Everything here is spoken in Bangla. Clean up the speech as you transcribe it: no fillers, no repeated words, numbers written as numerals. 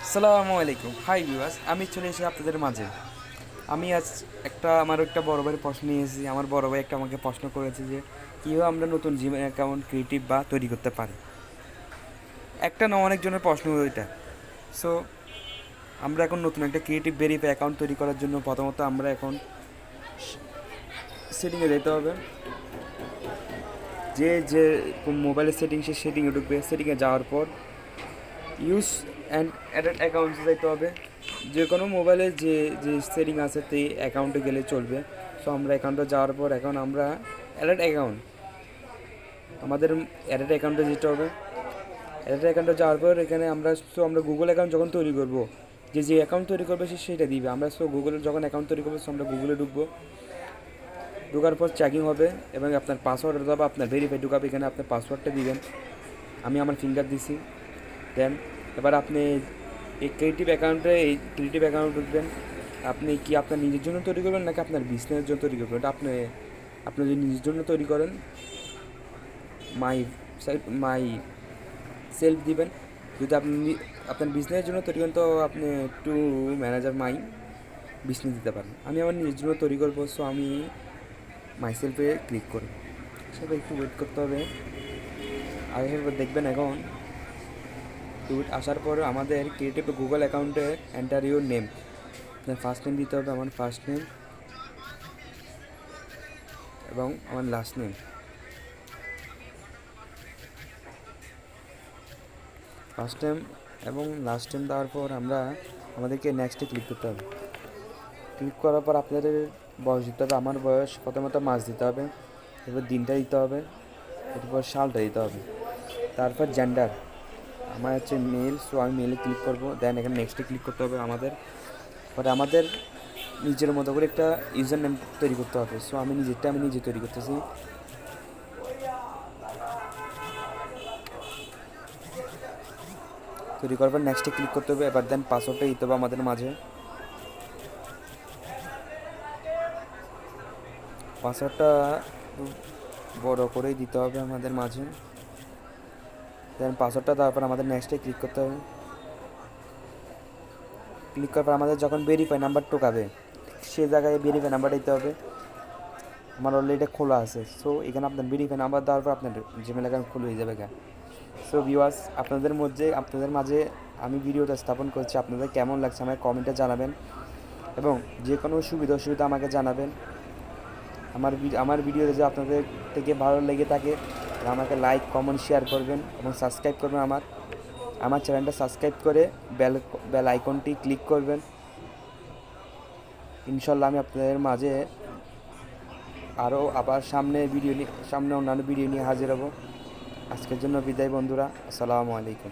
আসসালামু আলাইকুম। হাই ভিউয়ার্স, আমি চলে এসেছি আপনাদের মাঝে। আমি আজ আমার একটা বড় ভাইয়ের প্রশ্ন নিয়ে এসেছি। আমার বড় ভাই আমাকে প্রশ্ন করেছে যে কীভাবে আমরা নতুন জিমেল অ্যাকাউন্ট ক্রিয়েটিভ বা তৈরি করতে পারি। একটা না, অনেকজনের প্রশ্ন এটা। সো আমরা এখন নতুন একটা ক্রিয়েটিভ ভেরিফাই অ্যাকাউন্ট তৈরি করার জন্য প্রথমত আমরা এখন সেটিংয়ে যেতে হবে। যে মোবাইলের সেটিংয়ে ঢুকবে। সেটিংয়ে যাওয়ার পর ইউজ অ্যান্ড অ্যাডেড অ্যাকাউন্টসে যেতে হবে। যে কোনো মোবাইলে যে যে সেটিং আছে সেই অ্যাকাউন্টে গেলে চলবে। সো আমরা অ্যাকাউন্টে যাওয়ার পর এখন আমরা অ্যাডেড অ্যাকাউন্ট আমাদের অ্যাডেড অ্যাকাউন্টে যেতে হবে। অ্যাডেড অ্যাকাউন্টে যাওয়ার পর এখানে আমরা গুগল অ্যাকাউন্ট যখন তৈরি করব, যে অ্যাকাউন্ট তৈরি করবে সে সেটা দিবে। আমরা গুগলে যখন অ্যাকাউন্ট তৈরি করবো আমরা গুগলে ঢুকবো। ঢোকার পর চেকিং হবে এবং আপনার পাসওয়ার্ড অথবা আপনার ভেরিফাই ঢুকাবে। এখানে আপনার পাসওয়ার্ডটা দিবেন। আমি আমার ফিঙ্গার দিছি। দেন এবার আপনি এই ক্রিয়েটিভ অ্যাকাউন্ট ঢুকবেন। আপনি কি আপনার নিজের জন্য তৈরি করবেন নাকি আপনার বিজনেসের জন্য তৈরি করবেন? এটা আপনি যদি নিজের জন্য তৈরি করেন মাই সেলফ দিবেন। যদি আপনি আপনার বিজনেসের জন্য তৈরি করেন তো আপনি টু ম্যানেজার মাই বিজনেস দিতে পারেন। আমি আমার নিজের জন্য তৈরি করবো, সো আমি মাই সেলফে ক্লিক করব। সেটা একটু ওয়েট করতে হবে। আসার পর দেখবেন এখন আসার পর আমাদের ক্রিয়েটিভ গুগল অ্যাকাউন্টে এন্টার ইউর নেম। আপনার ফার্স্ট নেম দিতে হবে, আমার ফার্স্ট নেম এবং আমার লাস্ট নেম। ফার্স্ট নেম এবং লাস্ট নেম দেওয়ার পর আমাদেরকে নেক্সটে ক্লিক করতে হবে। ক্লিক করার পর আপনাদের বয়স দিতে হবে। আমার বয়স প্রথমত মাস দিতে হবে, এরপর দিনটা দিতে হবে, এরপর সালটা দিতে হবে। তারপর জেন্ডার আমার হচ্ছে মেল, সো আমি মেলে ক্লিক করবো। দেন এখানে নেক্সটে ক্লিক করতে হবে। আমাদের নিজের মতো করে একটা ইউজার নেম তৈরি করতে হবে। সো আমি নিজে তৈরি করতেছি। তৈরি করার পর নেক্সটে ক্লিক করতে হবে। এবার দেন পাসওয়ার্ডটা দিতে হবে আমাদের মাঝে। পাসওয়ার্ডটা বড় করেই দিতে হবে আমাদের মাঝে। দেন পাসওয়ার্ডটা তারপর আমাদের নেক্সটে ক্লিক করতে হবে। ক্লিক করার পর আমাদের যখন ভেরিফাই নাম্বার টোকাবে সে জায়গায় ভেরিফাই নাম্বারটা দিতে হবে। আমার অলরেডি এটা খোলা আছে, সো এখানে আপনার ভেরিফাই নাম্বার দেওয়ার পর আপনার জিমেল অ্যাকাউন্ট খুলে হয়ে যাবে। সো ভিউয়ার্স, আপনাদের মাঝে আমি ভিডিওটা স্থাপন করছি। আপনাদের কেমন লাগছে আমাকে কমেন্টে জানাবেন এবং যে কোনো সুবিধা অসুবিধা আমাকে জানাবেন। আমার ভিডিও যদি আপনাদের থেকে ভালো লেগে থাকে আমাকে লাইক কমেন্ট শেয়ার করবেন এবং সাবস্ক্রাইব করবেন। আমার চ্যানেলটা সাবস্ক্রাইব করে বেল আইকনটি ক্লিক করবেন। ইনশাল্লাহ আমি আপনাদের মাঝে আবার সামনে অন্যান্য ভিডিও নিয়ে হাজির হব। আজকের জন্য বিদায় বন্ধুরা। আসসালামু আলাইকুম।